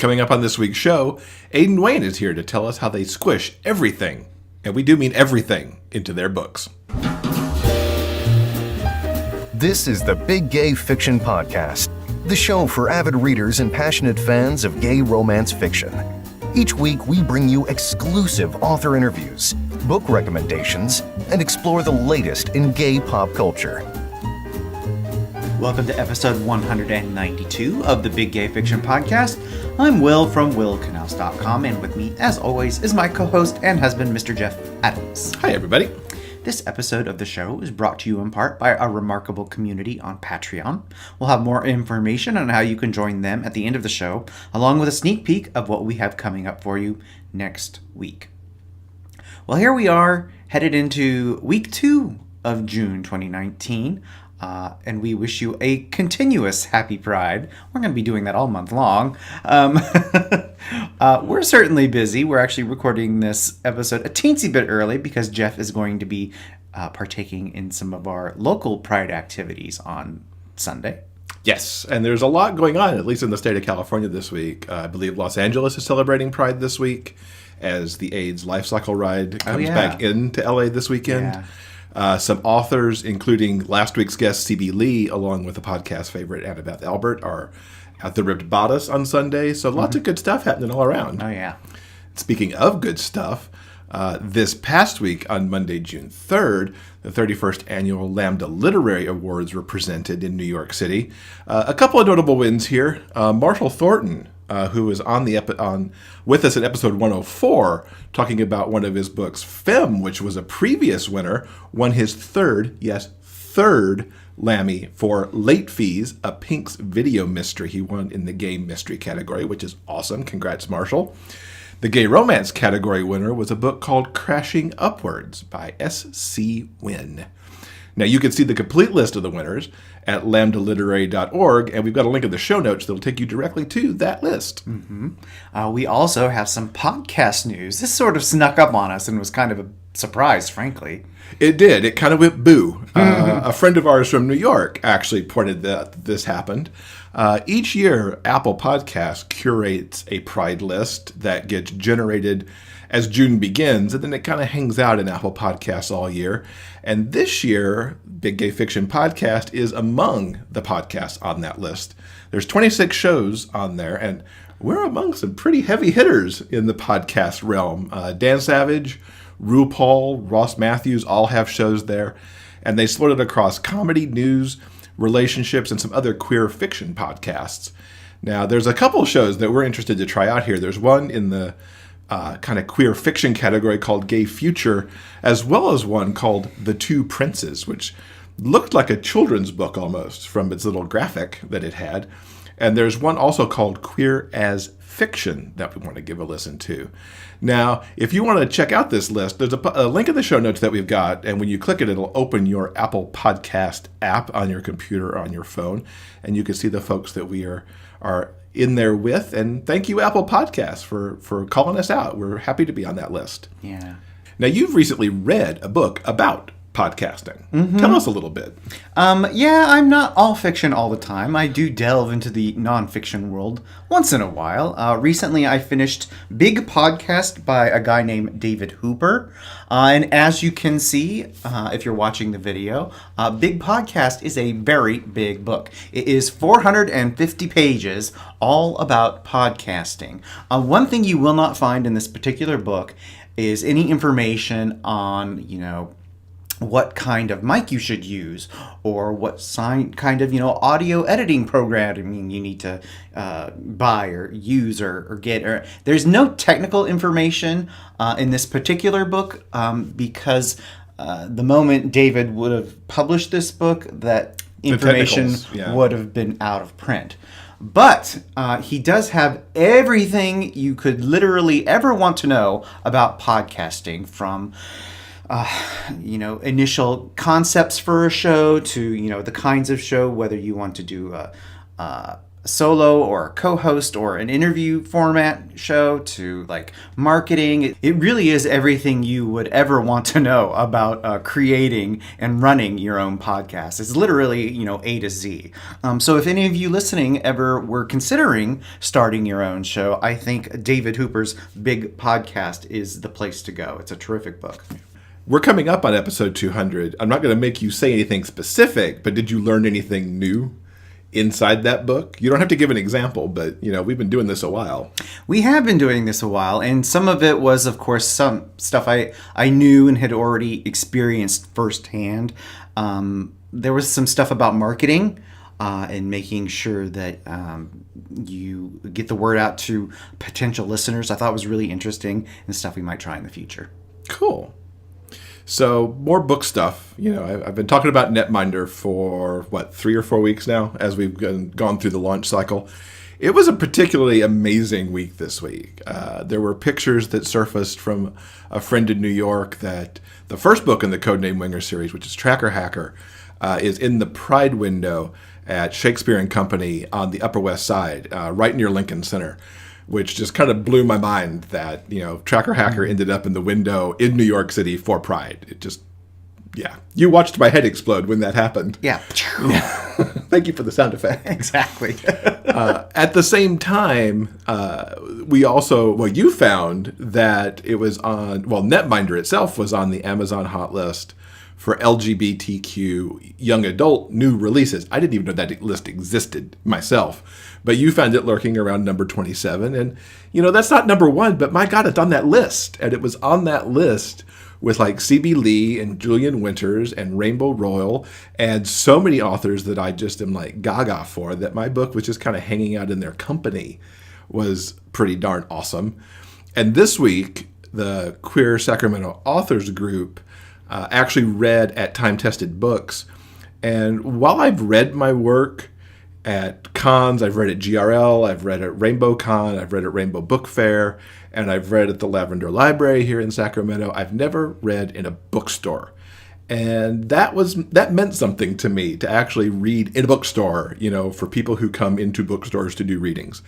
Coming up on this week's show, Aidan Wayne is here to tell us how they squish everything, and we do mean everything, into their books. This is the Big Gay Fiction Podcast, the show for avid readers and passionate fans of gay romance fiction. Each week, we bring you exclusive author interviews, book recommendations, and explore the latest in gay pop culture. Welcome to episode 192 of the Big Gay Fiction Podcast. I'm Will from willknaus.com, and with me, as always, is my co-host and husband, Mr. Jeff Adams. Hi, everybody. This episode of the show is brought to you in part by our remarkable community on Patreon. We'll have more information on how you can join them at the end of the show, along with a sneak peek of what we have coming up for you next week. Well, here we are, headed into week 2 of June 2019. And we wish you a continuous happy Pride. We're going to be doing that all month long. We're certainly busy. We're actually recording this episode a teensy bit early because Jeff is going to be partaking in some of our local Pride activities on Sunday. Yes, and there's a lot going on, at least in the state of California this week. I believe Los Angeles is celebrating Pride this week as the AIDS Life Cycle Ride comes back into LA this weekend. Yeah. Some authors, including last week's guest C.B. Lee, along with the podcast favorite Annabeth Albert, are at the Ripped Bodice on Sunday. So lots of good stuff happening all around. Oh, yeah. Speaking of good stuff, this past week on Monday, June 3rd, the 31st Annual Lambda Literary Awards were presented in New York City. A couple of notable wins here. Marshall Thornton, who was with us in episode 104, talking about one of his books, Femme, which was a previous winner, won his third Lammy for Late Fees, a Pink's video mystery. He won in the gay mystery category, which is awesome. Congrats, Marshall. The gay romance category winner was a book called Crashing Upwards by S.C. Wynn. Now, you can see the complete list of the winners at lambdaliterary.org, and we've got a link in the show notes that will take you directly to that list. Mm-hmm. We also have some podcast news. This sort of snuck up on us and was kind of a surprise, frankly. It did. It kind of went boo. A friend of ours from New York actually pointed that this happened. Each year, Apple Podcasts curates a Pride list that gets generated as June begins, and then it kind of hangs out in Apple Podcasts all year. And this year, Big Gay Fiction Podcast is among the podcasts on that list. There's 26 shows on there, and we're among some pretty heavy hitters in the podcast realm. Dan Savage, RuPaul, Ross Matthews all have shows there, and they split it across comedy, news, relationships, and some other queer fiction podcasts. Now, there's a couple shows that we're interested to try out here. There's one in the kind of queer fiction category called Gay Future, as well as one called The Two Princes, which looked like a children's book almost from its little graphic that it had. And there's one also called Queer as Fiction that we want to give a listen to. Now, if you want to check out this list, there's a link in the show notes that we've got, and when you click it, it'll open your Apple Podcast app on your computer or on your phone, and you can see the folks that we are in there with. And thank you, Apple Podcasts, for calling us out. We're happy to be on that list. Yeah. Now, you've recently read a book about podcasting. Mm-hmm. Tell us a little bit. Yeah, I'm not all fiction all the time. I do delve into the nonfiction world once in a while. Recently, I finished Big Podcast by a guy named David Hooper. And as you can see, if you're watching the video, Big Podcast is a very big book. It is 450 pages, all about podcasting. One thing you will not find in this particular book is any information on, what kind of mic you should use, or what kind of audio editing programming you need to buy or use or get. There's no technical information in this particular book because the moment David would have published this book, that information would have been out of print. But he does have everything you could literally ever want to know about podcasting, from initial concepts for a show to, the kinds of show, whether you want to do a solo or a co-host or an interview format show to like marketing. It really is everything you would ever want to know about creating and running your own podcast. It's literally, A to Z. So if any of you listening ever were considering starting your own show, I think David Hooper's Big Podcast is the place to go. It's a terrific book. We're coming up on episode 200. I'm not going to make you say anything specific, but did you learn anything new inside that book? You don't have to give an example, but we've been doing this a while. We have been doing this a while, and some of it was, of course, some stuff I knew and had already experienced firsthand. There was some stuff about marketing and making sure that you get the word out to potential listeners. I thought was really interesting and stuff we might try in the future. Cool. So more book stuff. I've been talking about Netminder for 3 or 4 weeks now as we've gone through the launch cycle. It was a particularly amazing week this week. There were pictures that surfaced from a friend in New York that the first book in the Codename Winger series, which is Tracker Hacker, is in the Pride window at Shakespeare and Company on the Upper West Side, right near Lincoln Center, which just kind of blew my mind that, Tracker Hacker ended up in the window in New York City for Pride. It just, you watched my head explode when that happened. Yeah. Thank you for the sound effect. Exactly. At the same time, we also, you found that it was on, Netminder itself was on the Amazon hot list for LGBTQ young adult new releases. I didn't even know that list existed myself, but you found it lurking around number 27. And, that's not number 1, but my God, it's on that list. And it was on that list with like C.B. Lee and Julian Winters and Rainbow Royal and so many authors that I just am like gaga for, that my book was just kind of hanging out in their company was pretty darn awesome. And this week, the Queer Sacramento Authors Group actually read at Time Tested Books. And while I've read my work at cons, I've read at GRL, I've read at Rainbow Con, I've read at Rainbow Book Fair, and I've read at the Lavender Library here in Sacramento, I've never read in a bookstore. And that meant something to me, to actually read in a bookstore, for people who come into bookstores to do readings.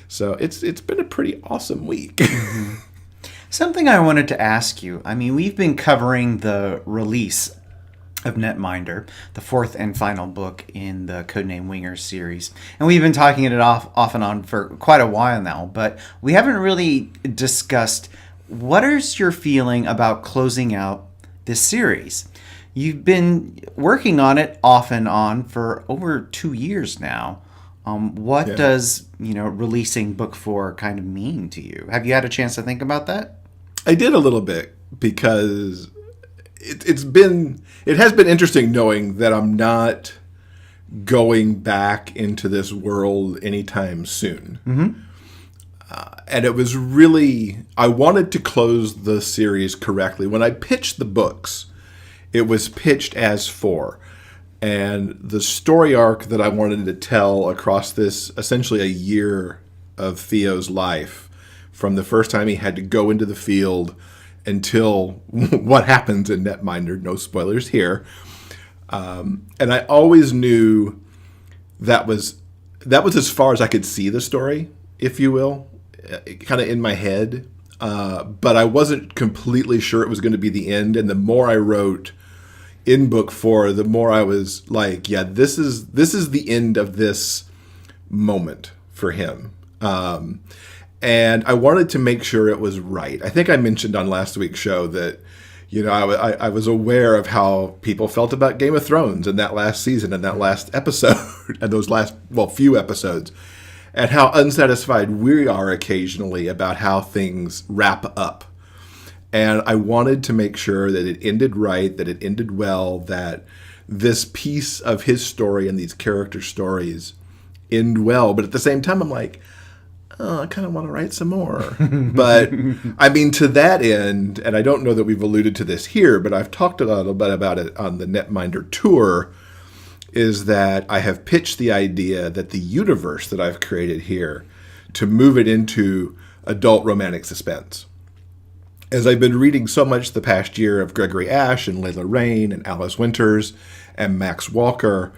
So it's been a pretty awesome week. Something I wanted to ask you. We've been covering the release of Netminder, the 4th and final book in the Codename Winger series. And we've been talking it off and on for quite a while now, but we haven't really discussed what is your feeling about closing out this series. You've been working on it off and on for over 2 years now. What does, releasing book 4 kind of mean to you? Have you had a chance to think about that? I did a little bit, because it has been interesting knowing that I'm not going back into this world anytime soon. Mm-hmm. And it was really, I wanted to close the series correctly. When I pitched the books, it was pitched as 4. And the story arc that I wanted to tell across this, essentially a year of Theo's life, from the first time he had to go into the field until what happens in Netminder, no spoilers here. And I always knew that was as far as I could see the story, if you will, kind of in my head. But I wasn't completely sure it was going to be the end. And the more I wrote in book 4, the more I was like, this is the end of this moment for him. And I wanted to make sure it was right. I think I mentioned on last week's show that, I was aware of how people felt about Game of Thrones in that last season and that last episode and those last, few episodes, and how unsatisfied we are occasionally about how things wrap up. And I wanted to make sure that it ended right, that it ended well, that this piece of his story and these character stories end well. But at the same time, I'm like, I kind of want to write some more. But to that end, and I don't know that we've alluded to this here, but I've talked a little bit about it on the Netminder tour, is that I have pitched the idea that the universe that I've created here, to move it into adult romantic suspense. As I've been reading so much the past year of Gregory Ash and Layla Rain and Alice Winters and Max Walker,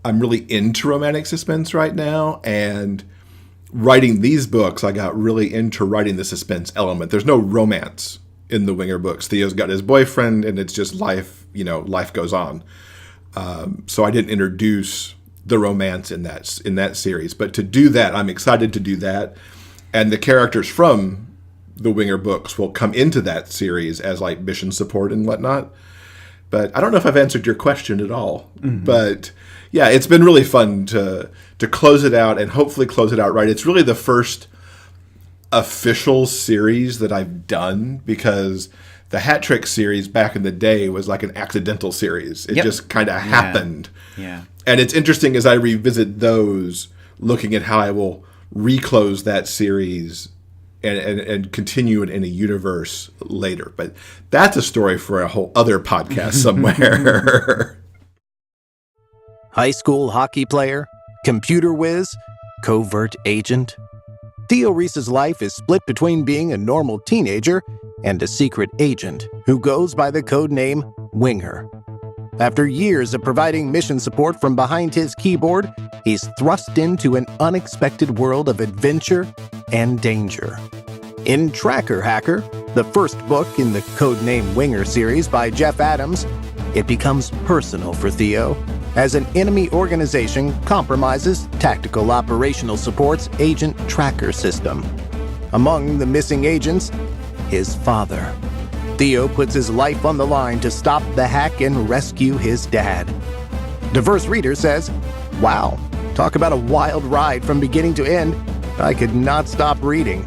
I'm really into romantic suspense right now, and writing these books, I got really into writing the suspense element. There's no romance in the Winger books. Theo's got his boyfriend, and it's just life. Life goes on. So I didn't introduce the romance in that series, but to do that, I'm excited to do that, and the characters from the Winger books will come into that series as like mission support and whatnot. But I don't know if I've answered your question at all. Mm-hmm. But yeah, it's been really fun to close it out and hopefully close it out right. It's really the first official series that I've done, because the Hat Trick series back in the day was like an accidental series. It just kind of happened. Yeah. And it's interesting as I revisit those, looking at how I will reclose that series and continue it in a universe later. But that's a story for a whole other podcast somewhere. High school hockey player, computer whiz, covert agent. Theo Reese's life is split between being a normal teenager and a secret agent who goes by the codename Winger. After years of providing mission support from behind his keyboard, he's thrust into an unexpected world of adventure and danger. In Tracker Hacker, the first book in the Codename Winger series by Jeff Adams, it becomes personal for Theo as an enemy organization compromises Tactical Operational Support's agent tracker system. Among the missing agents, his father. Theo puts his life on the line to stop the hack and rescue his dad. Diverse Reader says, "Wow, talk about a wild ride from beginning to end. I could not stop reading."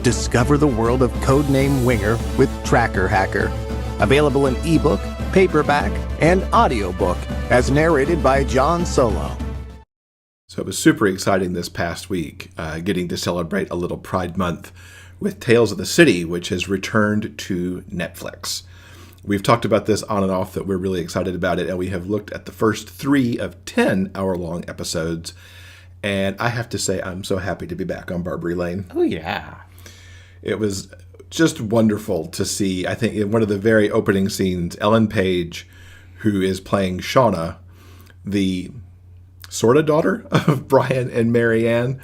Discover the world of Codename Winger with Tracker Hacker. Available in ebook, paperback, and audiobook, as narrated by John Solo. So it was super exciting this past week, getting to celebrate a little Pride Month with Tales of the City, which has returned to Netflix. We've talked about this on and off, that we're really excited about it, and we have looked at the first 3 of 10 hour-long episodes, and I have to say I'm so happy to be back on Barbary Lane. Oh, yeah. It was just wonderful to see. I think in one of the very opening scenes, Ellen Page, who is playing Shauna, the sort of daughter of Brian and Marianne,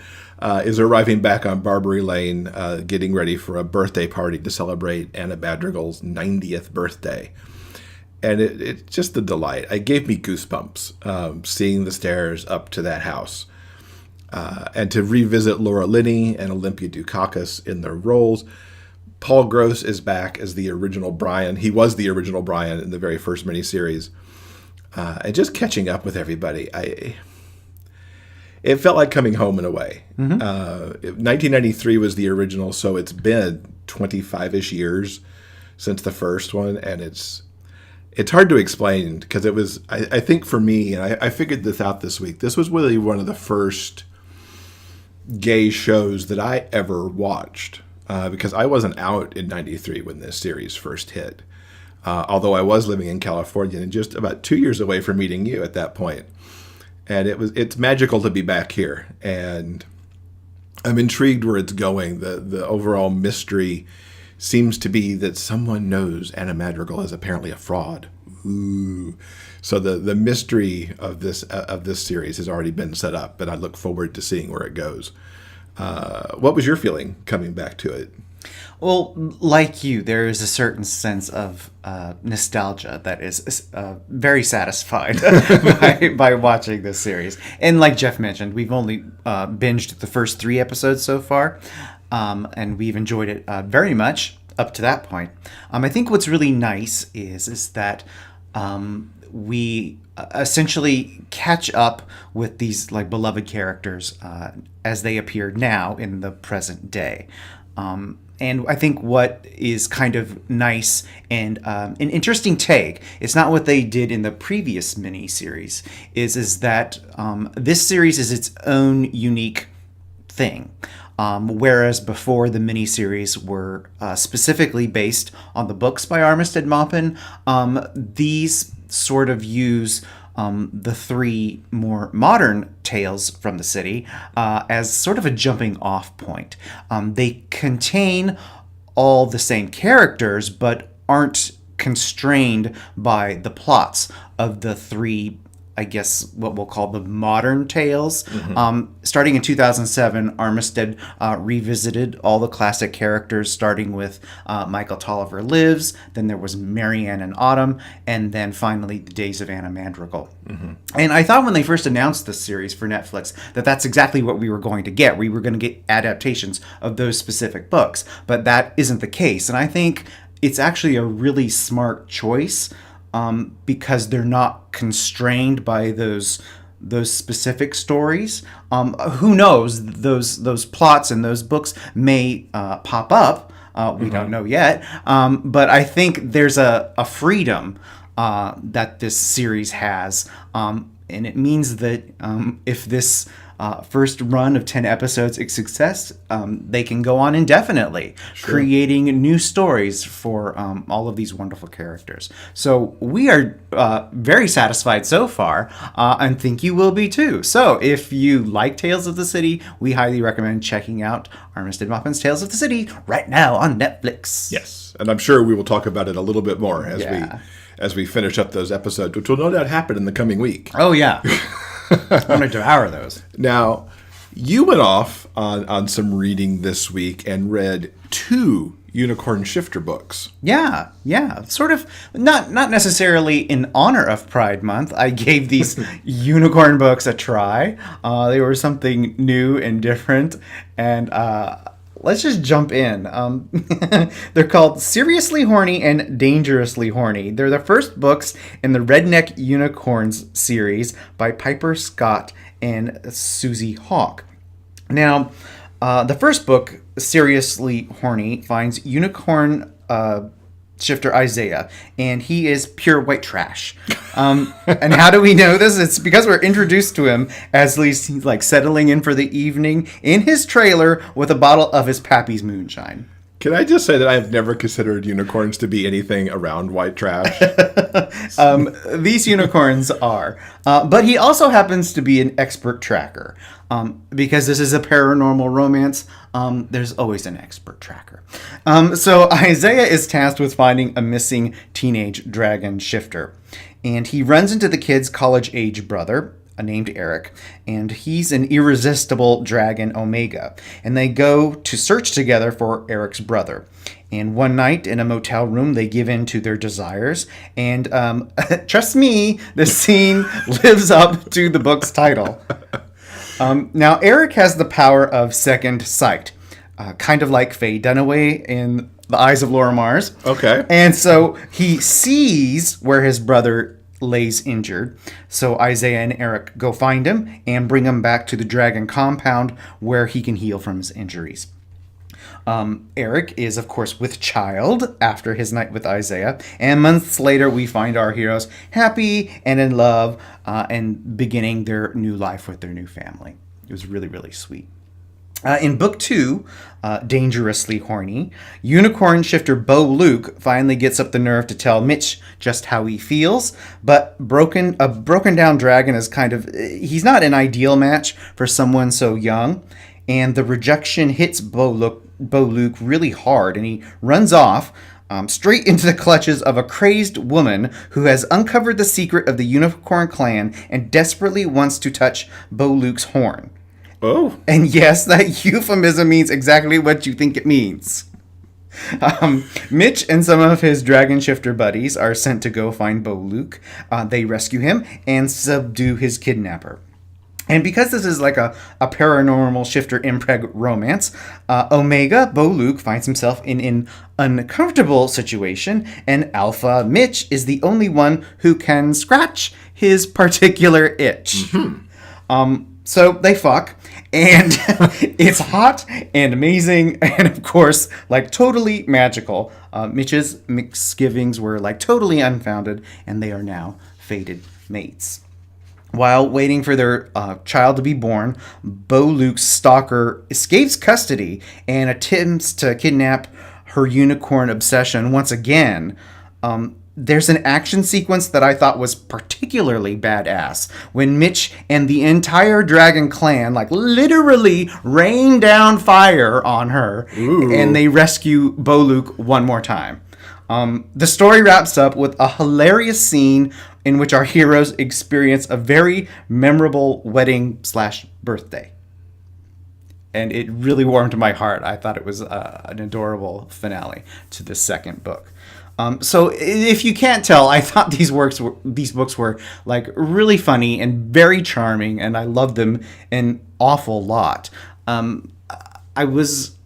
is arriving back on Barbary Lane, getting ready for a birthday party to celebrate Anna Madrigal's 90th birthday. And it's just a delight. It gave me goosebumps seeing the stairs up to that house. And to revisit Laura Linney and Olympia Dukakis in their roles. Paul Gross is back as the original Brian. He was the original Brian in the very first miniseries. And just catching up with everybody. It felt like coming home in a way. Mm-hmm. 1993 was the original, so it's been 25-ish years since the first one. And it's hard to explain, because it was, I think for me, and I figured this out this week, this was really one of the first gay shows that I ever watched, because I wasn't out in 93 when this series first hit, although I was living in California and just about 2 years away from meeting you at that point. And it's magical to be back here, and I'm intrigued where it's going. The overall mystery seems to be that someone knows Anna Madrigal is apparently a fraud. Ooh. So the mystery of this series has already been set up, but I look forward to seeing where it goes. What was your feeling coming back to it? Well, like you, there is a certain sense of nostalgia that is very satisfied by watching this series. And like Jeff mentioned, we've only binged the first 3 episodes so far, and we've enjoyed it very much up to that point. I think what's really nice is that we essentially catch up with these like beloved characters as they appear now in the present day. And I think what is kind of nice and an interesting take, it's not what they did in the previous mini-series, is that this series is its own unique thing. Whereas before, the miniseries were specifically based on the books by Armistead Maupin, these sort of use the 3 more modern tales from the city as sort of a jumping off point. They contain all the same characters, but aren't constrained by the plots of the 3 I guess what we'll call the modern tales. Starting in 2007, Armistead revisited all the classic characters, starting with Michael Tolliver Lives, then there was Marianne and Autumn, and then finally The Days of Anna Mandrigal. And I thought when they first announced this series for Netflix that that's exactly what we were going to get. We were going to get adaptations of those specific books, but that isn't the case. And I think it's actually a really smart choice, because they're not constrained by those specific stories. Who knows? Those plots in those books may pop up. We don't know yet. But I think there's a freedom that this series has, and it means that if this first run of 10 episodes is success, they can go on indefinitely, creating new stories for all of these wonderful characters. So we are very satisfied so far, and think you will be too. So if you like Tales of the City, we highly recommend checking out Armistead Maupin's Tales of the City right now on Netflix. Yes, and I'm sure we will talk about it a little bit more as we finish up those episodes, which will no doubt happen in the coming week. Oh, yeah. I'm going to devour those. Now, you went off on some reading this week and read 2 Unicorn Shifter books. Yeah. Sort of not necessarily in honor of Pride Month. I gave these unicorn books a try. They were something new and different, and let's just jump in. They're called Seriously Horny and Dangerously Horny. They're the first books in the Redneck Unicorns series by Piper Scott and Susi Hawke. Now, the first book, Seriously Horny, finds unicorn shifter Isaiah, and he is pure white trash. And how do we know this? It's because we're introduced to him as he's like settling in for the evening in his trailer with a bottle of his pappy's moonshine. Can I just say that I have never considered unicorns to be anything around white trash? These unicorns are. But he also happens to be an expert tracker. Because this is a paranormal romance, there's always an expert tracker. So Isaiah is tasked with finding a missing teenage dragon shifter. And he runs into the kid's college-age brother, named Eric, and he's an irresistible dragon Omega. And they go to search together for Eric's brother. And one night in a motel room, they give in to their desires. And trust me, the scene lives up to the book's title. Now, Eric has the power of second sight, kind of like Faye Dunaway in The Eyes of Laura Mars. Okay. And so he sees where his brother lays injured. So Isaiah and Eric go find him and bring him back to the dragon compound where he can heal from his injuries. Eric is, of course, with child after his night with Isaiah, and months later we find our heroes happy and in love and beginning their new life with their new family. It was really, really sweet. In book 2, Dangerously Horny, unicorn shifter Bo Luke finally gets up the nerve to tell Mitch just how he feels, but a broken down dragon is he's not an ideal match for someone so young, and the rejection hits Bo Luke really hard, and he runs off straight into the clutches of a crazed woman who has uncovered the secret of the Unicorn Clan and desperately wants to touch Bo Luke's horn. Oh. And yes, that euphemism means exactly what you think it means. Mitch and some of his dragon shifter buddies are sent to go find Bo Luke. They rescue him and subdue his kidnapper. And because this is like a paranormal shifter impreg romance, Omega, Bo Luke, finds himself in an uncomfortable situation, and Alpha Mitch is the only one who can scratch his particular itch. So they fuck, and it's hot and amazing, and of course, like totally magical. Mitch's misgivings were like totally unfounded, and they are now fated mates. While waiting for their child to be born, Bo Luke's stalker escapes custody and attempts to kidnap her unicorn obsession once again. There's an action sequence that I thought was particularly badass when Mitch and the entire dragon clan like literally rain down fire on her. Ooh. And they rescue Bo Luke one more time. The story wraps up with a hilarious scene in which our heroes experience a very memorable wedding/birthday. And it really warmed my heart. I thought it was an adorable finale to the second book. So if you can't tell, I thought these books were like really funny and very charming, and I loved them an awful lot. I was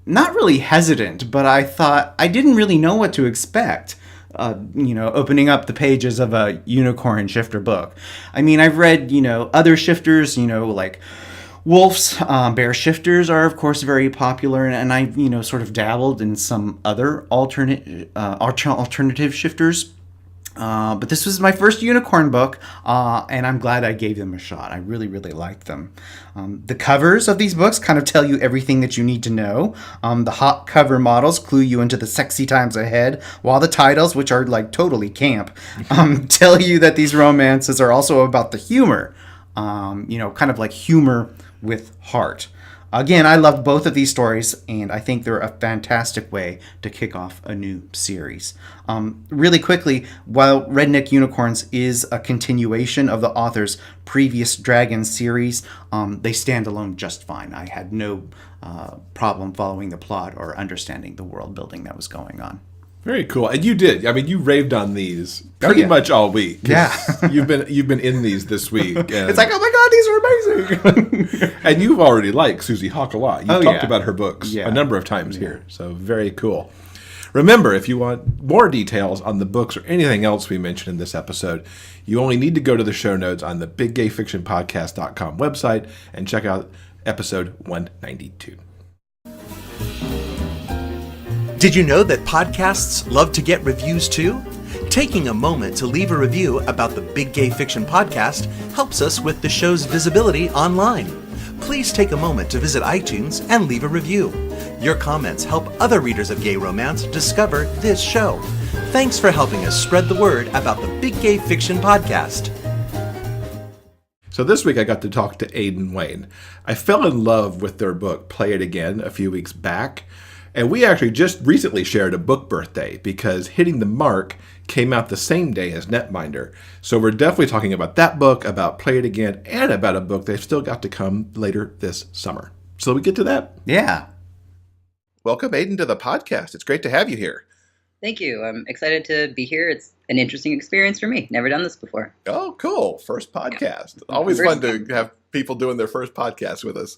not really hesitant, but I thought I didn't really know what to expect. Opening up the pages of a unicorn shifter book. I mean, I've read, other shifters, like wolves, bear shifters are of course very popular, and I, sort of dabbled in some other alternative shifters. But this was my first unicorn book, and I'm glad I gave them a shot. I really, really liked them. The covers of these books kind of tell you everything that you need to know. The hot cover models clue you into the sexy times ahead, while the titles, which are like totally camp, tell you that these romances are also about the humor. Kind of like humor with heart. Again, I loved both of these stories, and I think they're a fantastic way to kick off a new series. Really quickly, while Redneck Unicorns is a continuation of the author's previous Dragon series, they stand alone just fine. I had no problem following the plot or understanding the world building that was going on. Very cool. And you did. I mean, you raved on these pretty much all week. Yeah. you've been in these this week. And it's like, oh my God, these are amazing. And you've already liked Susi Hawke a lot. You've talked about her books a number of times here. So very cool. Remember, if you want more details on the books or anything else we mentioned in this episode, you only need to go to the show notes on the biggayfictionpodcast.com website and check out episode 192. Did you know that podcasts love to get reviews too? Taking a moment to leave a review about the Big Gay Fiction Podcast helps us with the show's visibility online. Please take a moment to visit iTunes and leave a review. Your comments help other readers of gay romance discover this show. Thanks for helping us spread the word about the Big Gay Fiction Podcast. So this week I got to talk to Aidan Wayne. I fell in love with their book, Play It Again, a few weeks back. And we actually just recently shared a book birthday because Hitting the Mark came out the same day as Netminder. So we're definitely talking about that book, about Play It Again, and about a book they've still got to come later this summer. So we get to that? Yeah. Welcome, Aidan, to the podcast. It's great to have you here. Thank you. I'm excited to be here. It's an interesting experience for me. Never done this before. Oh, cool. First podcast. Always fun to have people doing their first podcast with us.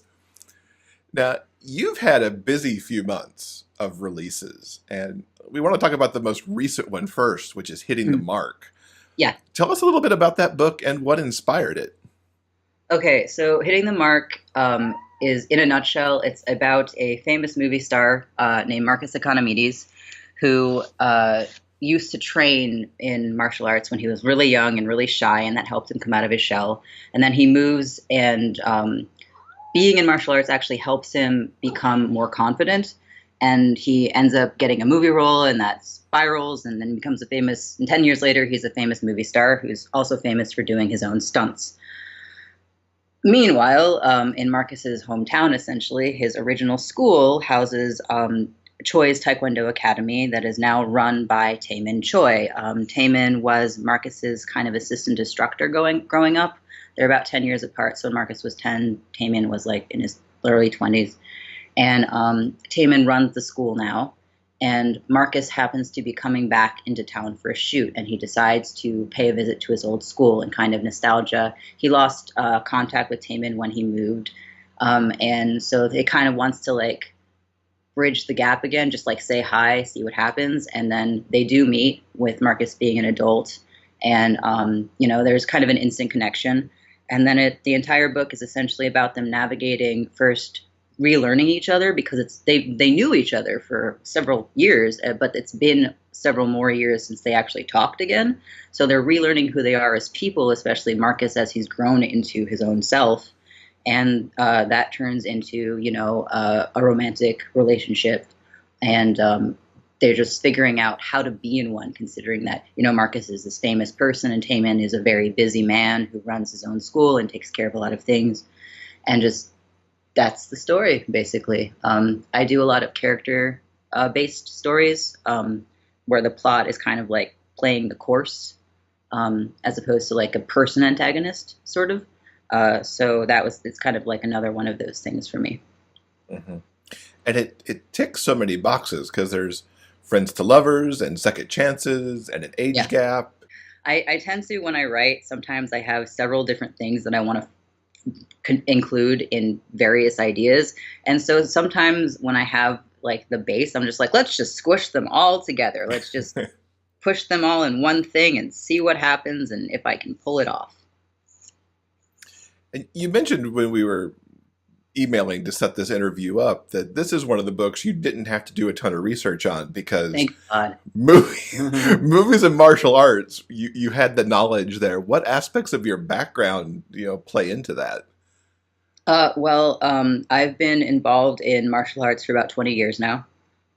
Now, you've had a busy few months of releases, and we want to talk about the most recent one first, which is Hitting the Mark. Yeah. Tell us a little bit about that book and what inspired it. Okay, so Hitting the Mark is, in a nutshell, it's about a famous movie star named Marcus Economides, who used to train in martial arts when he was really young and really shy, and that helped him come out of his shell. And then he moves, and being in martial arts actually helps him become more confident, and he ends up getting a movie role, and that spirals, and then becomes and 10 years later, he's a famous movie star who's also famous for doing his own stunts. Meanwhile, in Marcus's hometown, essentially, his original school houses Choi's Taekwondo Academy that is now run by Taemin Choi. Taemin was Marcus's kind of assistant instructor growing up. They're about 10 years apart. So when Marcus was 10, Taemin was like in his early 20s. And Taemin runs the school now. And Marcus happens to be coming back into town for a shoot. And he decides to pay a visit to his old school and kind of nostalgia. He lost contact with Taemin when he moved. And so it kind of wants to like bridge the gap again, just like say hi, see what happens. And then they do meet with Marcus being an adult. And, there's kind of an instant connection. And then the entire book is essentially about them navigating first relearning each other because they knew each other for several years, but it's been several more years since they actually talked again. So they're relearning who they are as people, especially Marcus as he's grown into his own self. And that turns into, a romantic relationship. And they're just figuring out how to be in one, considering that, Marcus is this famous person and Taemin is a very busy man who runs his own school and takes care of a lot of things. And just that's the story, basically. I do a lot of character-based stories. where the plot is kind of like playing the course, as opposed to like a person antagonist sort of. So it's kind of like another one of those things for me. Mm-hmm. And it ticks so many boxes because there's friends to lovers and second chances and an age gap. I tend to, when I write, sometimes I have several different things that I want to include in various ideas. And so sometimes when I have like the base, I'm just like, let's just squish them all together. Let's just push them all in one thing and see what happens and if I can pull it off. And you mentioned when we were emailing to set this interview up that this is one of the books you didn't have to do a ton of research on because thank God. Movies and martial arts, you had the knowledge there. What aspects of your background, play into that? I've been involved in martial arts for about 20 years now.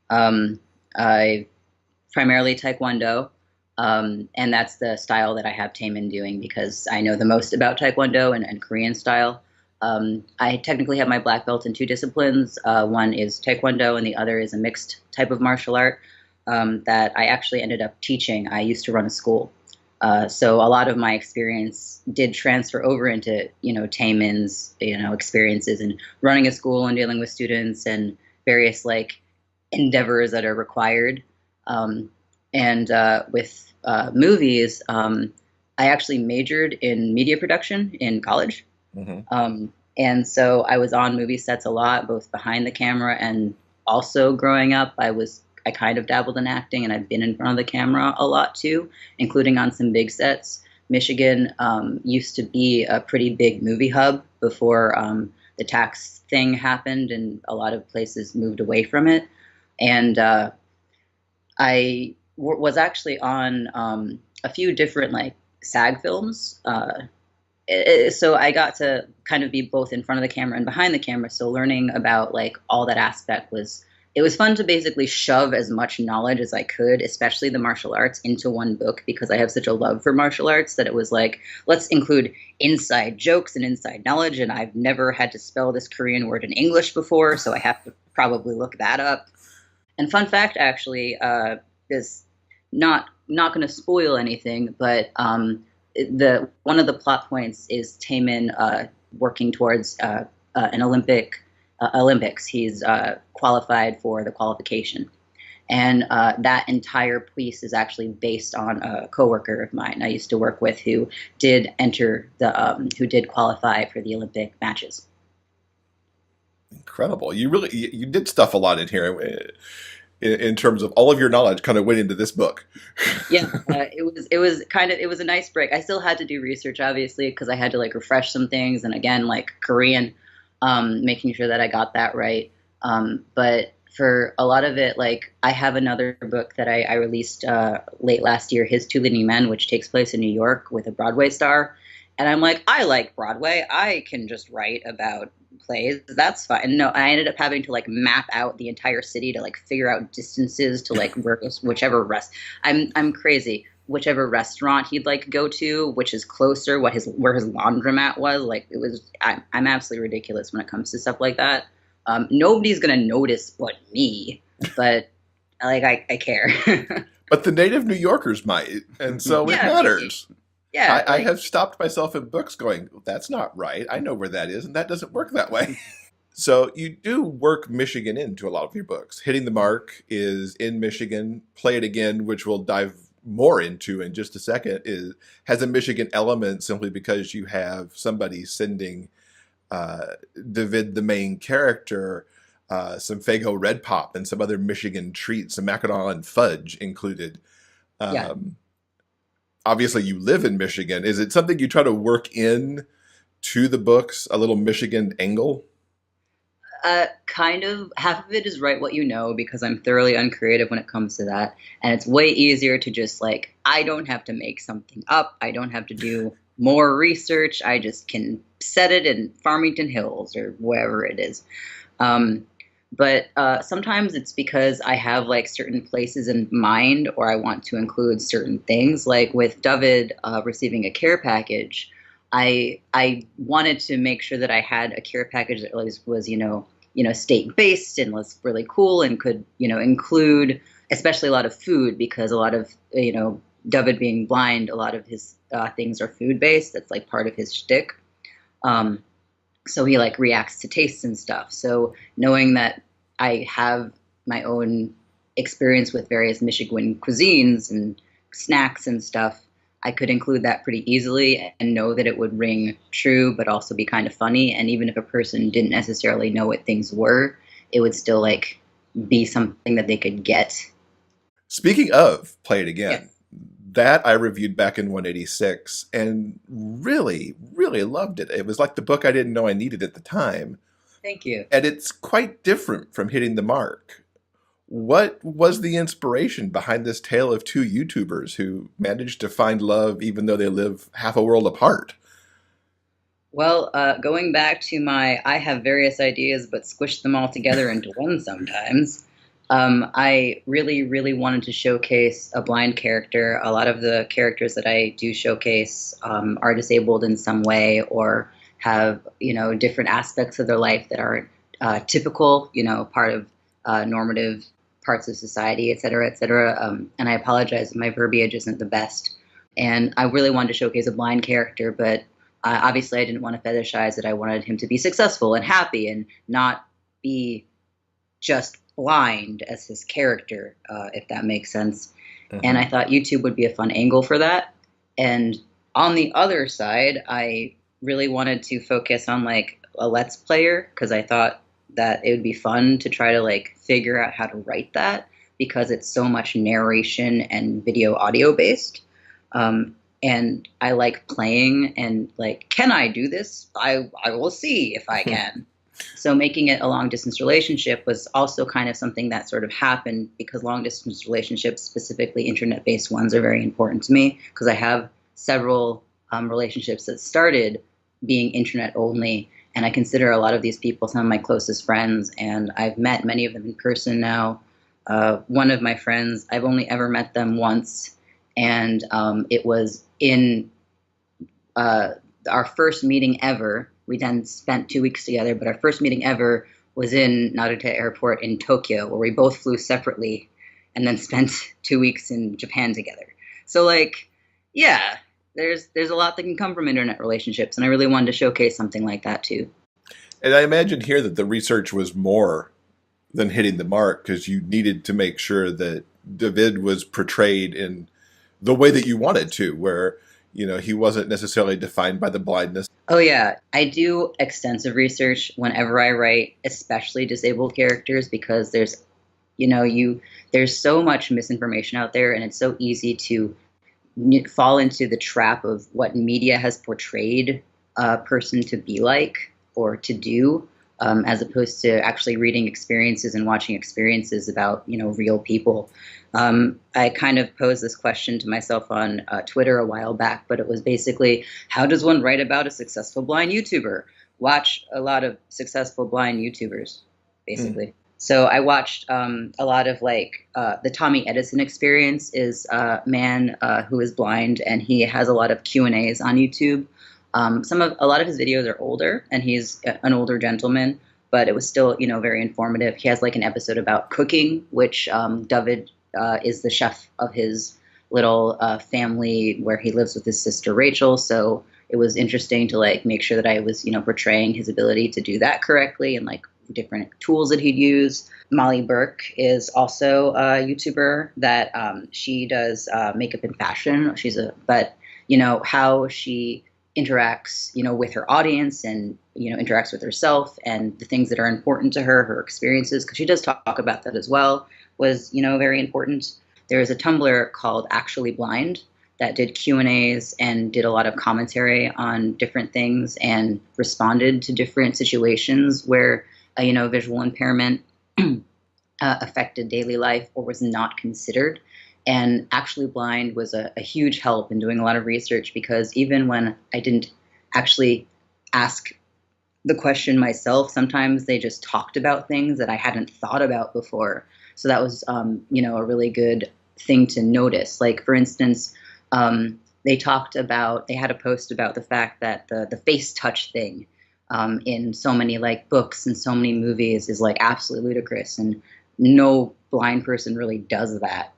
I primarily Taekwondo, and that's the style that I have Taemin doing because I know the most about Taekwondo and Korean style. I technically have my black belt in two disciplines. One is Taekwondo and the other is a mixed type of martial art that I actually ended up teaching. I used to run a school. So a lot of my experience did transfer over into, Taemin's, experiences and running a school and dealing with students and various like endeavors that are required. With movies, I actually majored in media production in college. Mm-hmm. And so I was on movie sets a lot, both behind the camera and also growing up. I kind of dabbled in acting and I've been in front of the camera a lot too, including on some big sets. Michigan used to be a pretty big movie hub before the tax thing happened and a lot of places moved away from it. And I was actually on a few different like SAG films. So I got to kind of be both in front of the camera and behind the camera. So learning about like all that aspect it was fun to basically shove as much knowledge as I could, especially the martial arts, into one book because I have such a love for martial arts that it was like, let's include inside jokes and inside knowledge. And I've never had to spell this Korean word in English before, so I have to probably look that up. And fun fact, actually, is not going to spoil anything, but one of the plot points is Taemin working towards an Olympics. He's qualified for the qualification, and that entire piece is actually based on a coworker of mine I used to work with who did who did qualify for the Olympic matches. Incredible! You did stuff a lot in here. In terms of all of your knowledge kind of went into this book. Yeah, it was a nice break. I still had to do research, obviously, because I had to like refresh some things. And again, like Korean, making sure that I got that right. But for a lot of it, like I have another book that I released late last year, His Two Leading Men, which takes place in New York with a Broadway star. And I'm like, I like Broadway. I can just write about plays. That's fine. No, I ended up having to like map out the entire city to like figure out distances to like whichever I'm crazy. Whichever restaurant he'd like go to, which is closer, where his laundromat was. Like I'm absolutely ridiculous when it comes to stuff like that. Nobody's gonna notice but me, but like I care. But the native New Yorkers might, and so it matters. Yeah, I have stopped myself in books going, that's not right. I know where that is, and that doesn't work that way. So you do work Michigan into a lot of your books. Hitting the Mark is in Michigan. Play It Again, which we'll dive more into in just a second, has a Michigan element simply because you have somebody sending David, the main character, some Faygo Red Pop and some other Michigan treats, some Mackinac and fudge included. Obviously, you live in Michigan. Is it something you try to work in to the books, a little Michigan angle? Kind of. Half of it is write what you know, because I'm thoroughly uncreative when it comes to that. And it's way easier to just like, I don't have to make something up. I don't have to do more research. I just can set it in Farmington Hills or wherever it is. But sometimes it's because I have like certain places in mind, or I want to include certain things. Like with David receiving a care package, I wanted to make sure that I had a care package that was state-based and was really cool and could, include especially a lot of food, because a lot of, David being blind, a lot of his things are food-based. That's like part of his shtick. So he like reacts to tastes and stuff. So knowing that I have my own experience with various Michigan cuisines and snacks and stuff, I could include that pretty easily and know that it would ring true, but also be kind of funny. And even if a person didn't necessarily know what things were, it would still like be something that they could get. Speaking of Play It Again, Yes. that I reviewed back in 186 and really, really loved it. It was like the book I didn't know I needed at the time. Thank you. And it's quite different from Hitting the Mark. What was the inspiration behind this tale of two YouTubers who managed to find love even though they live half a world apart? Well, going back to my I have various ideas but squish them all together into one sometimes, I really, really wanted to showcase a blind character. A lot of the characters that I do showcase are disabled in some way or have, different aspects of their life that aren't typical, part of normative parts of society, et cetera, et cetera. And I apologize if my verbiage isn't the best. And I really wanted to showcase a blind character, but obviously I didn't want to fetishize it. I wanted him to be successful and happy and not be just blind as his character, if that makes sense. Mm-hmm. And I thought YouTube would be a fun angle for that. And on the other side, I really wanted to focus on like a Let's Player, because I thought that it would be fun to try to like figure out how to write that, because it's so much narration and video audio based. And I like playing and like, can I do this? I will see if I can. So making it a long distance relationship was also kind of something that sort of happened, because long distance relationships, specifically internet based ones, are very important to me, because I have several relationships that started being internet only. And I consider a lot of these people some of my closest friends, and I've met many of them in person now. One of my friends, I've only ever met them once, and it was in our first meeting ever. We then spent 2 weeks together, but our first meeting ever was in Narita Airport in Tokyo, where we both flew separately and then spent 2 weeks in Japan together. So like, yeah, there's a lot that can come from internet relationships, and I really wanted to showcase something like that too. And I imagine here that the research was more than hitting the mark, because you needed to make sure that David was portrayed in the way that you wanted to, where, he wasn't necessarily defined by the blindness. Oh yeah, I do extensive research whenever I write, especially disabled characters, because there's so much misinformation out there, and it's so easy to fall into the trap of what media has portrayed a person to be like or to do, as opposed to actually reading experiences and watching experiences about, real people. I kind of posed this question to myself on Twitter a while back, but it was basically, how does one write about a successful blind YouTuber? Watch a lot of successful blind YouTubers, basically. So I watched a lot of the Tommy Edison Experience is a man who is blind, and he has a lot of Q&As on YouTube. A lot of his videos are older, and he's an older gentleman, but it was still, very informative. He has like an episode about cooking, which David is the chef of his little family where he lives with his sister Rachel. So it was interesting to like make sure that I was, portraying his ability to do that correctly and like different tools that he'd use. Molly Burke is also a YouTuber that she does makeup and fashion. How she interacts, with her audience and, interacts with herself and the things that are important to her, her experiences, because she does talk about that as well, was, very important. There is a Tumblr called Actually Blind that did Q&As and did a lot of commentary on different things and responded to different situations where, visual impairment affected daily life or was not considered. And Actually Blind was a huge help in doing a lot of research, because even when I didn't actually ask the question myself, sometimes they just talked about things that I hadn't thought about before. So that was, a really good thing to notice. Like, for instance, they had a post about the fact that the face touch thing in so many like books and so many movies is like absolutely ludicrous, and no blind person really does that.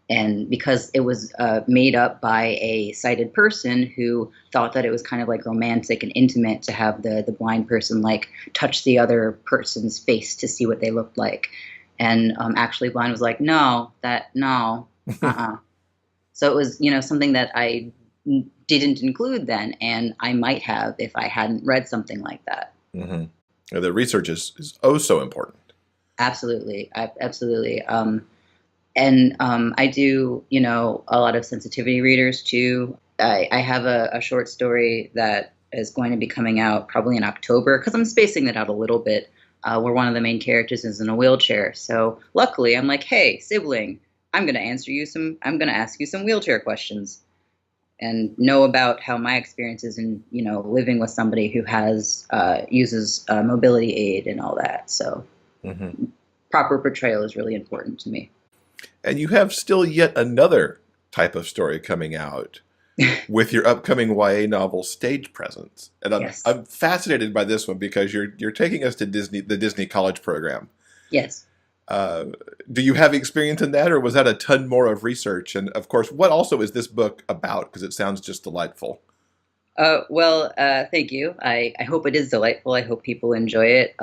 And because it was made up by a sighted person who thought that it was kind of like romantic and intimate to have the blind person like touch the other person's face to see what they looked like. And actually blind was like, no. So it was, something that I didn't include then, and I might have if I hadn't read something like that. Mm-hmm. The research is oh so important. Absolutely. Absolutely. And I do, a lot of sensitivity readers too. I have a short story that is going to be coming out probably in October, because I'm spacing it out a little bit, where one of the main characters is in a wheelchair. So luckily I'm like, hey, sibling, I'm going to ask you some wheelchair questions and know about how my experience is in, living with somebody who has, uses a mobility aid and all that. So proper portrayal is really important to me. And you have still yet another type of story coming out with your upcoming YA novel Stage Presence. And I'm fascinated by this one because you're taking us to the Disney College program. Yes. Do you have experience in that, or was that a ton more of research? And of course, what also is this book about? Because it sounds just delightful. Thank you. I hope it is delightful. I hope people enjoy it.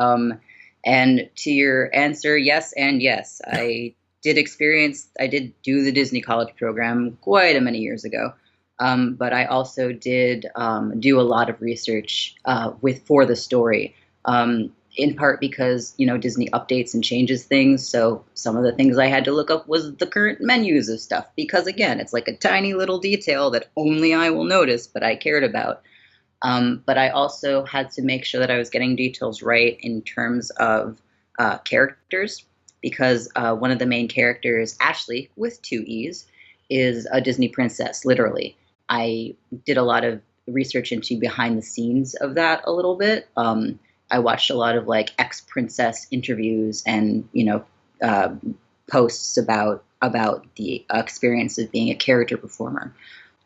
And to your answer, yes and yes. I did do the Disney College program quite a many years ago. But I also did do a lot of research for the story, in part because, Disney updates and changes things. So some of the things I had to look up was the current menus of stuff, because, again, it's like a tiny little detail that only I will notice, but I cared about. But I also had to make sure that I was getting details right in terms of characters, because one of the main characters, Ashley, with 2 E's, is a Disney princess, literally. I did a lot of research into behind the scenes of that a little bit. I watched a lot of like ex-princess interviews and, posts about the experience of being a character performer.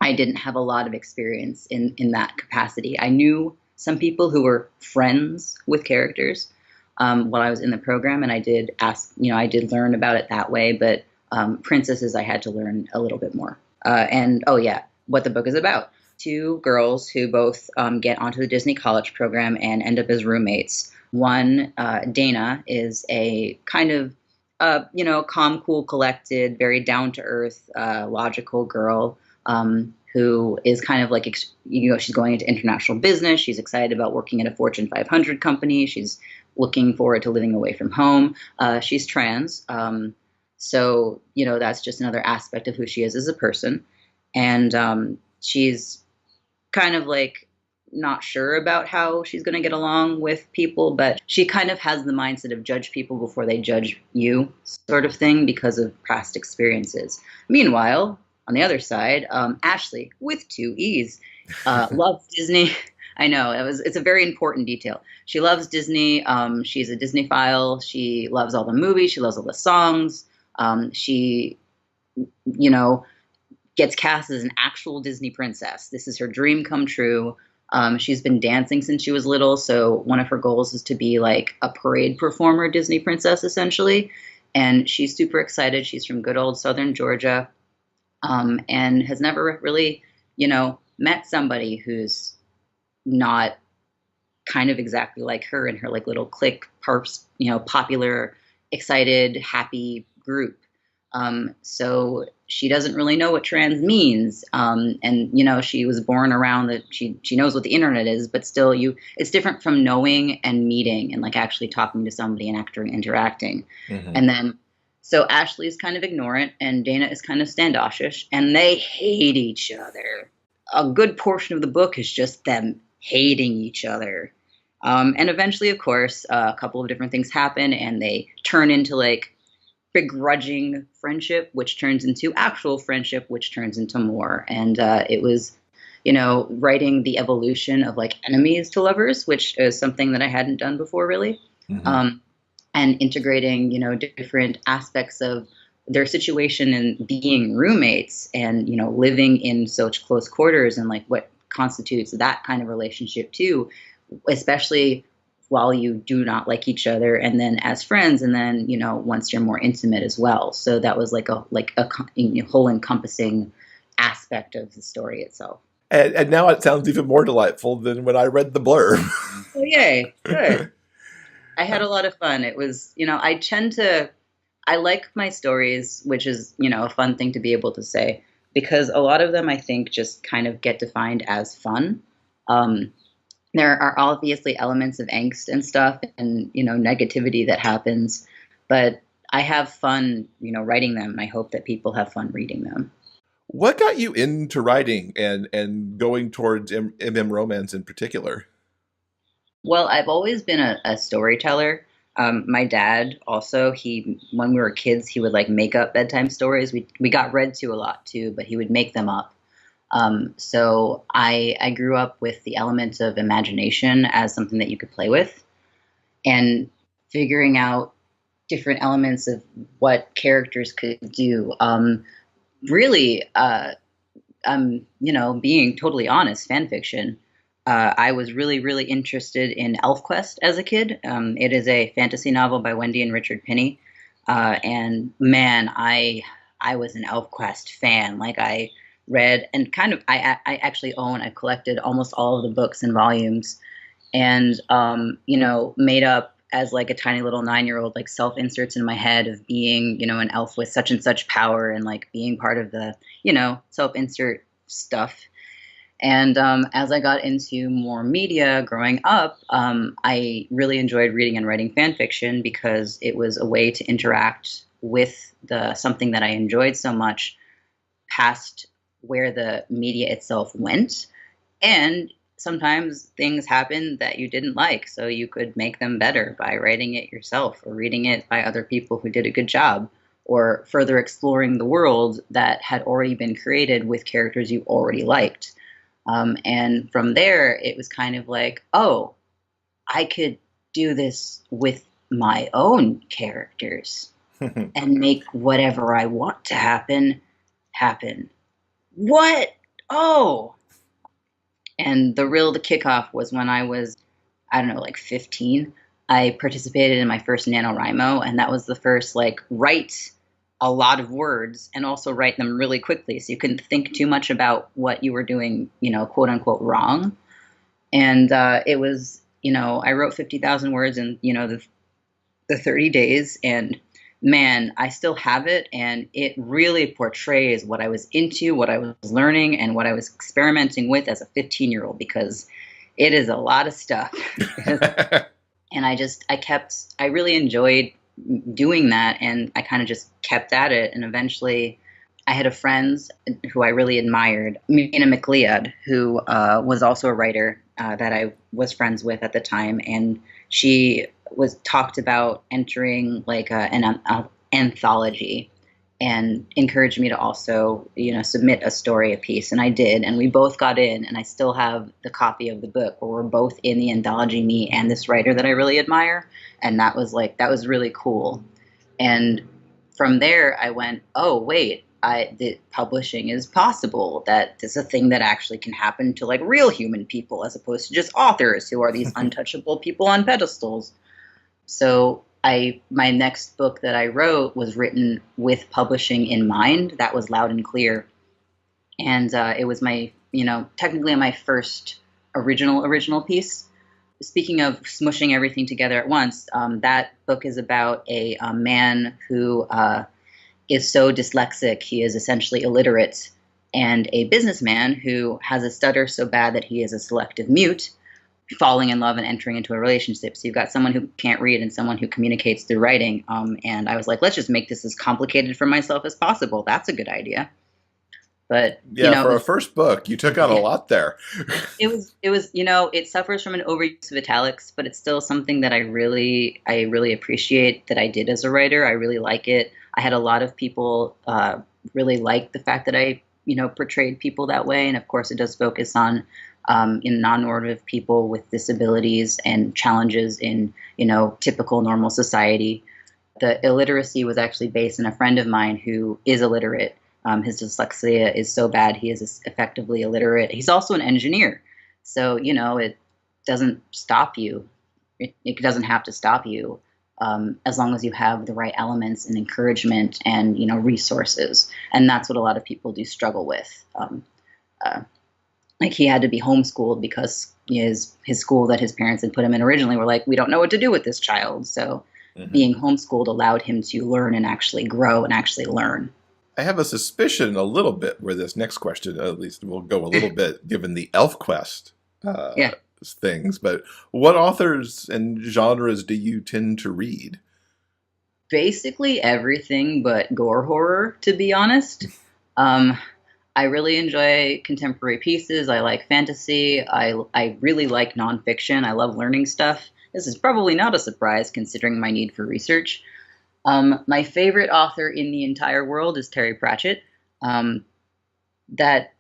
I didn't have a lot of experience in that capacity. I knew some people who were friends with characters while I was in the program, and I did learn about it that way, but princesses I had to learn a little bit more. What the book is about. 2 girls who both get onto the Disney College program and end up as roommates. One, Dana, is a kind of, calm, cool, collected, very down-to-earth, logical girl who is kind of like, she's going into international business. She's excited about working at a Fortune 500 company. She's looking forward to living away from home. She's trans. So, that's just another aspect of who she is as a person. And she's kind of like not sure about how she's going to get along with people, but she kind of has the mindset of judge people before they judge you sort of thing because of past experiences. Meanwhile, on the other side, Ashley, with 2 E's, loves Disney. I know, it's a very important detail. She loves Disney. She's a Disney-phile. She loves all the movies. She loves all the songs. She, gets cast as an actual Disney princess. This is her dream come true. She's been dancing since she was little, so one of her goals is to be like a parade performer Disney princess, essentially. And she's super excited. She's from good old Southern Georgia, and has never really, met somebody who's not kind of exactly like her and her like little clique, popular, excited, happy group. So she doesn't really know what trans means. And, she was born around that she knows what the internet is, but still it's different from knowing and meeting and like actually talking to somebody and interacting. Mm-hmm. And then, so Ashley's kind of ignorant and Dana is kind of standoffish and they hate each other. A good portion of the book is just them hating each other. And eventually, of course, a couple of different things happen and they turn into like begrudging friendship, which turns into actual friendship, which turns into more. And it was, writing the evolution of like enemies to lovers, which is something that I hadn't done before really. Mm-hmm. And integrating, different aspects of their situation and being roommates and, living in such close quarters and like what constitutes that kind of relationship too especially while you do not like each other, and then as friends, and then once you're more intimate as well. So that was like a whole encompassing aspect of the story itself. And now it sounds even more delightful than when I read the blurb. Oh, yay! Good. I had a lot of fun. It was, I like my stories, which is, a fun thing to be able to say, because a lot of them, I think, just kind of get defined as fun. There are obviously elements of angst and stuff and, negativity that happens, but I have fun, writing them, and I hope that people have fun reading them. What got you into writing and going towards MM romance in particular? Well, I've always been a storyteller. My dad also, when we were kids, he would like make up bedtime stories. We got read to a lot too, but he would make them up. So I grew up with the element of imagination as something that you could play with, and figuring out different elements of what characters could do. Really, being totally honest, fan fiction. I was really, really interested in ElfQuest as a kid. It is a fantasy novel by Wendy and Richard Pinney. And man, I was an ElfQuest fan. Like, I read and I actually I've collected almost all of the books and volumes, and, made up as like a tiny little 9-year-old, like self-inserts in my head of being, an elf with such and such power, and like being part of the, self-insert stuff. And as I got into more media growing up, I really enjoyed reading and writing fan fiction because it was a way to interact with something that I enjoyed so much past where the media itself went. And sometimes things happen that you didn't like, so you could make them better by writing it yourself or reading it by other people who did a good job, or further exploring the world that had already been created with characters you already liked. And from there, it was kind of like, oh, I could do this with my own characters and make whatever I want to happen. What? Oh! And the kickoff was when I was, I don't know, like 15. I participated in my first NaNoWriMo, and that was the first, write a lot of words and also write them really quickly, so you couldn't think too much about what you were doing, quote unquote, wrong. And it was, I wrote 50,000 words in, the 30 days, and man, I still have it, and it really portrays what I was into, what I was learning, and what I was experimenting with as a 15-year-old, because it is a lot of stuff. And I really enjoyed doing that, and I kind of just kept at it. And eventually I had a friend who I really admired, Mina McLeod, who was also a writer that I was friends with at the time, and she talked about entering an anthology, and encouraged me to also, submit a story, a piece. And I did, and we both got in, and I still have the copy of the book where we're both in the anthology, me and this writer that I really admire. And that was really cool. And from there I went, oh, wait, the publishing is possible. That is a thing that actually can happen to real human people, as opposed to just authors who are these untouchable people on pedestals. So my next book that I wrote was written with publishing in mind. That was Loud and Clear. And it was my, technically my first original piece. Speaking of smushing everything together at once, that book is about a man who is so dyslexic, he is essentially illiterate, and a businessman who has a stutter so bad that he is a selective mute, falling in love and entering into a relationship. So you've got someone who can't read and someone who communicates through writing. And I was like, let's just make this as complicated for myself as possible. That's a good idea. But yeah, for a first book, you took out a lot there. It was, it suffers from an overuse of italics, but it's still something that I really appreciate that I did as a writer. I really like it. I had a lot of people really like the fact that I, portrayed people that way. And of course, it does focus on in non-normative people with disabilities and challenges in, typical normal society. The illiteracy was actually based on a friend of mine who is illiterate. His dyslexia is so bad he is effectively illiterate. He's also an engineer. So, doesn't stop you. It doesn't have to stop you, as long as you have the right elements and encouragement and, resources. And that's what a lot of people do struggle with. Like he had to be homeschooled because his school that his parents had put him in originally were like, we don't know what to do with this child. So being homeschooled allowed him to learn and actually grow and actually learn. I have a suspicion a little bit where this next question, at least, will go a little bit, given the ElfQuest things. But what authors and genres do you tend to read? Basically everything but gore horror, to be honest. I really enjoy contemporary pieces. I like fantasy. I really like nonfiction. I love learning stuff. This is probably not a surprise considering my need for research. My favorite author in the entire world is Terry Pratchett. That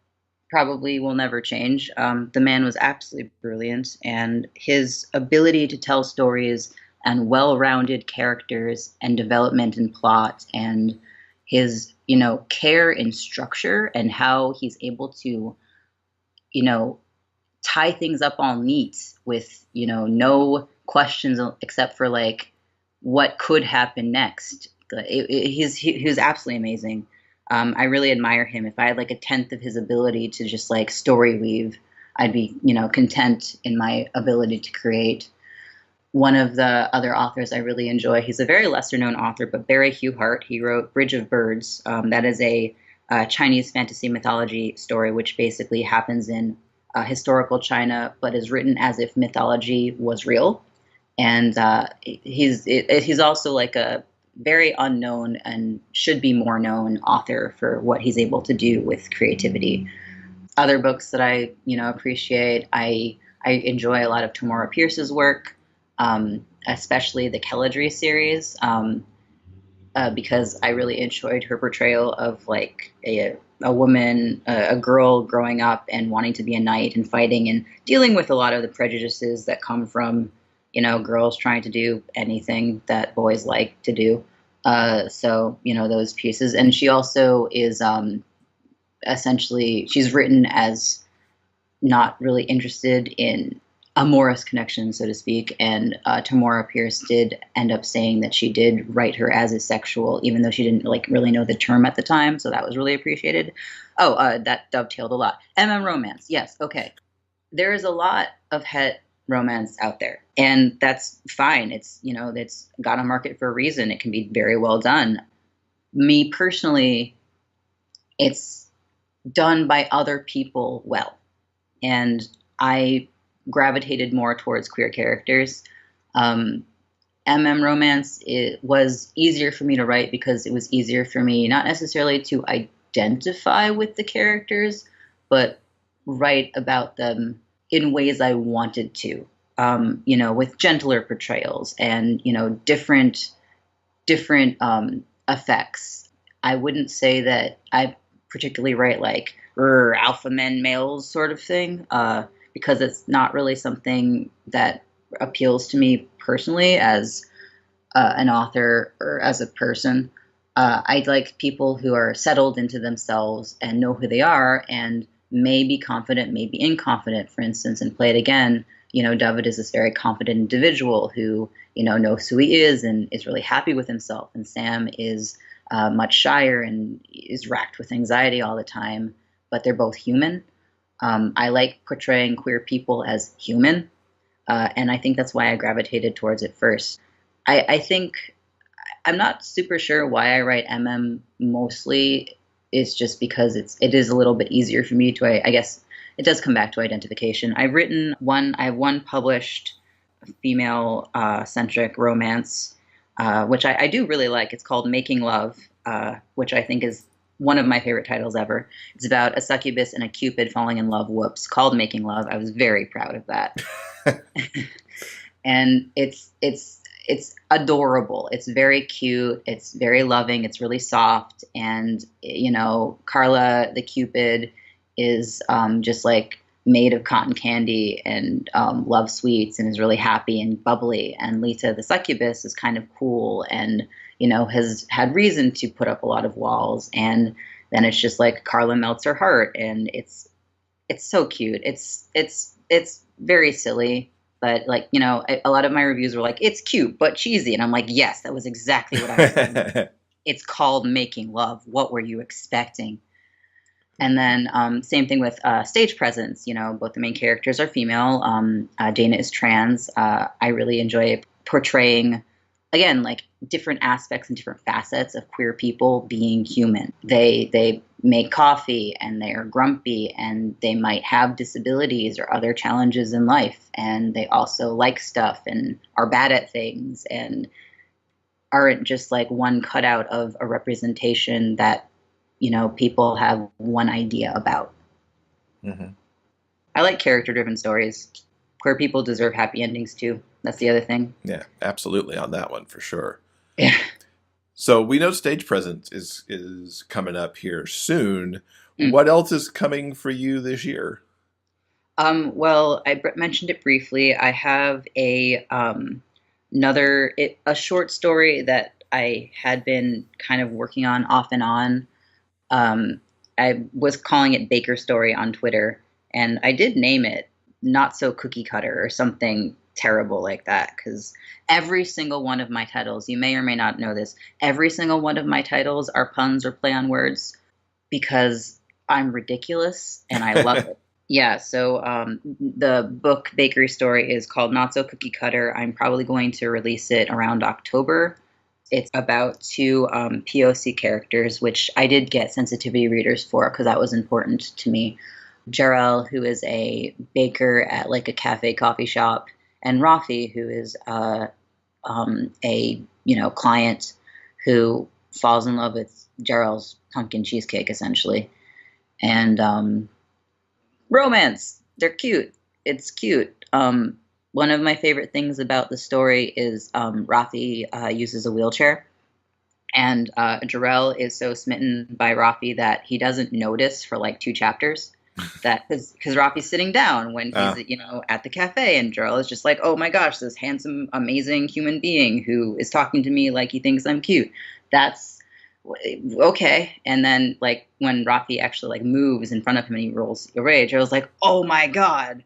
probably will never change. The man was absolutely brilliant, and his ability to tell stories and well-rounded characters and development and plot and his, care in structure and how he's able to, tie things up all neat with, no questions except for like what could happen next. He was absolutely amazing. I really admire him. If I had like a tenth of his ability to just like story weave, I'd be, content in my ability to create. One of the other authors I really enjoy, he's a very lesser known author, but Barry Hugh Hart. He wrote Bridge of Birds. That is a Chinese fantasy mythology story, which basically happens in historical China, but is written as if mythology was real. And he's also like a very unknown and should be more known author for what he's able to do with creativity. Other books that I appreciate, I enjoy a lot of Tamora Pierce's work. Especially the Kelladry series, because I really enjoyed her portrayal of like a woman, a girl growing up and wanting to be a knight and fighting and dealing with a lot of the prejudices that come from, girls trying to do anything that boys like to do. So, those pieces. And she also is essentially, she's written as not really interested in amorous connection, so to speak, and Tamora Pierce did end up saying that she did write her as asexual, even though she didn't like really know the term at the time, so that was really appreciated. That dovetailed a lot. romance, yes, okay. There is a lot of het romance out there, and that's fine. It's it's got a market for a reason. It can be very well done. Me personally, it's done by other people well, and I gravitated more towards queer characters. romance, it was easier for me to write because it was easier for me not necessarily to identify with the characters, but write about them in ways I wanted to, with gentler portrayals and, different effects. I wouldn't say that I particularly write like alpha men males sort of thing, because it's not really something that appeals to me personally as an author or as a person. I like people who are settled into themselves and know who they are and may be confident, may be inconfident, for instance, and Play It Again. David is this very confident individual who, knows who he is and is really happy with himself. And Sam is much shyer and is racked with anxiety all the time, but they're both human. I like portraying queer people as human, and I think that's why I gravitated towards it first. I think I'm not super sure why I write mostly. It's just because it is a little bit easier for me to, I guess it does come back to identification. I have one published female centric romance, which I do really like. It's called Making Love, which I think is one of my favorite titles ever. It's about a succubus and a cupid falling in love. Whoops, called Making Love. I was very proud of that. And it's adorable. It's very cute. It's very loving. It's really soft. And, Carla, the cupid, is just like made of cotton candy and loves sweets and is really happy and bubbly. And Lita, the succubus, is kind of cool and, has had reason to put up a lot of walls. And then it's just like Carla melts her heart, and it's so cute. It's it's very silly, but like, you know, a lot of my reviews were like, it's cute but cheesy, and I'm like, yes, that was exactly what I was saying. It's called Making Love. What were you expecting? And then same thing with stage presence. You know, both the main characters are female. Dana is trans. I really enjoy portraying, again, like different aspects and different facets of queer people being human. They make coffee and they are grumpy and they might have disabilities or other challenges in life. And they also like stuff and are bad at things and aren't just like one cutout of a representation that, you know, people have one idea about. Mm-hmm. I like character-driven stories. Queer people deserve happy endings too. That's the other thing. Yeah, absolutely on that one for sure. Yeah. So we know stage presence is coming up here soon. Mm. What else is coming for you this year? Well, I mentioned it briefly. I have a short story that I had been kind of working on off and on. I was calling it Baker Story on Twitter, and I did name it Not So Cookie Cutter or something terrible like that, because every single one of my titles, you may or may not know this, every single one of my titles are puns or play on words because I'm ridiculous and I love it. Yeah, so the book Bakery Story is called Not So Cookie Cutter. I'm probably going to release it around October. It's about two POC characters, which I did get sensitivity readers for because that was important to me. Jarrell, who is a baker at like a cafe coffee shop, and Rafi, who is a client who falls in love with Jarrell's pumpkin cheesecake, essentially. And romance. They're cute. It's cute. One of my favorite things about the story is Rafi uses a wheelchair. And Jarrell is so smitten by Rafi that he doesn't notice for like 2 chapters. That because Rafi's sitting down when he's at the cafe, and Jarrell is just like, oh my gosh, this handsome, amazing human being who is talking to me like he thinks I'm cute. That's okay. And then like when Rafi actually like moves in front of him and he rolls away, Jarrell's like, oh my god,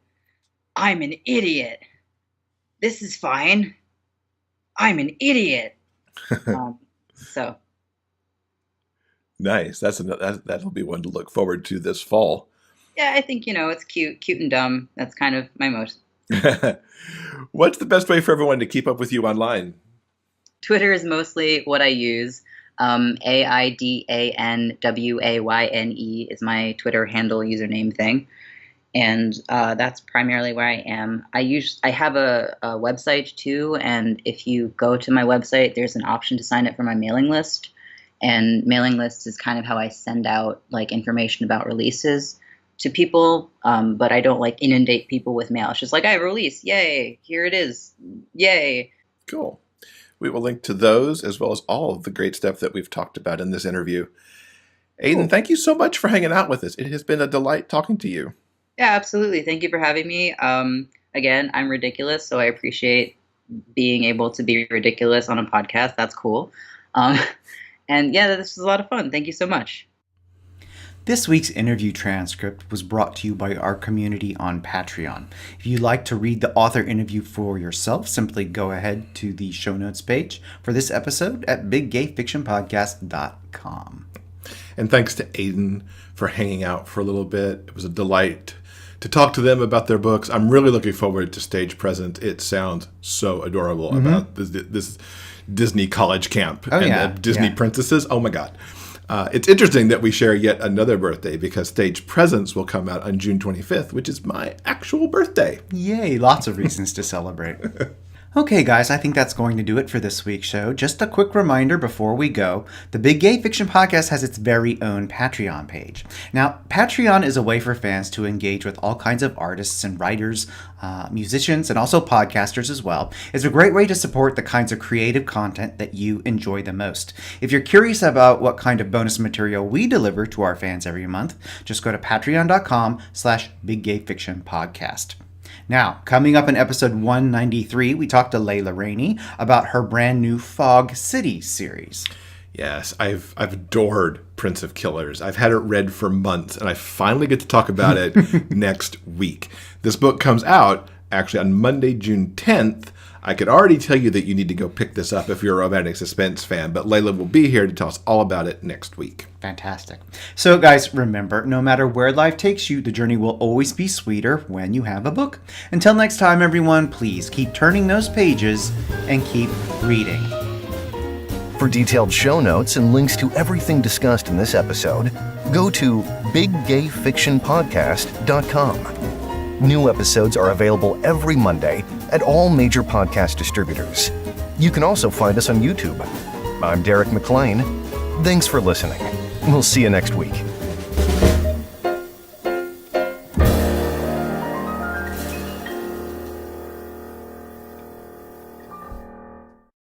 I'm an idiot. This is fine. I'm an idiot. So nice. That'll be one to look forward to this fall. Yeah, I think, it's cute and dumb. That's kind of my most. What's the best way for everyone to keep up with you online? Twitter is mostly what I use. AIDANWAYNE is my Twitter handle username thing. And that's primarily where I am. I have a website too, and if you go to my website, there's an option to sign up for my mailing list. And mailing list is kind of how I send out like information about releases to people, but I don't like inundate people with mail. It's just like, I have a release, yay, here it is, yay. Cool. We will link to those as well as all of the great stuff that we've talked about in this interview. Aidan, cool. Thank you so much for hanging out with us. It has been a delight talking to you. Yeah, absolutely. Thank you for having me. Again, I'm ridiculous, so I appreciate being able to be ridiculous on a podcast. That's cool. And yeah, this was a lot of fun. Thank you so much. This week's interview transcript was brought to you by our community on Patreon. If you'd like to read the author interview for yourself, simply go ahead to the show notes page for this episode at biggayfictionpodcast.com. And thanks to Aidan for hanging out for a little bit. It was a delight to talk to them about their books. I'm really looking forward to Stage Present. It sounds so adorable about this Disney college camp the Disney princesses. Oh my God. It's interesting that we share yet another birthday because Stage Presents will come out on June 25th, which is my actual birthday. Yay, lots of reasons to celebrate. Okay, guys, I think that's going to do it for this week's show. Just a quick reminder before we go, the Big Gay Fiction Podcast has its very own Patreon page. Now, Patreon is a way for fans to engage with all kinds of artists and writers, musicians, and also podcasters as well. It's a great way to support the kinds of creative content that you enjoy the most. If you're curious about what kind of bonus material we deliver to our fans every month, just go to patreon.com/biggayfictionpodcast. Now, coming up in episode 193, we talked to Layla Rainey about her brand new Fog City series. Yes, I've adored Prince of Killers. I've had it read for months, and I finally get to talk about it next week. This book comes out actually on Monday, June 10th. I could already tell you that you need to go pick this up if you're a romantic suspense fan, but Layla will be here to tell us all about it next week. Fantastic. So guys, remember, no matter where life takes you, the journey will always be sweeter when you have a book. Until next time, everyone, please keep turning those pages and keep reading. For detailed show notes and links to everything discussed in this episode, go to biggayfictionpodcast.com. New episodes are available every Monday at all major podcast distributors. You can also find us on YouTube. I'm Derek McLean. Thanks for listening. We'll see you next week.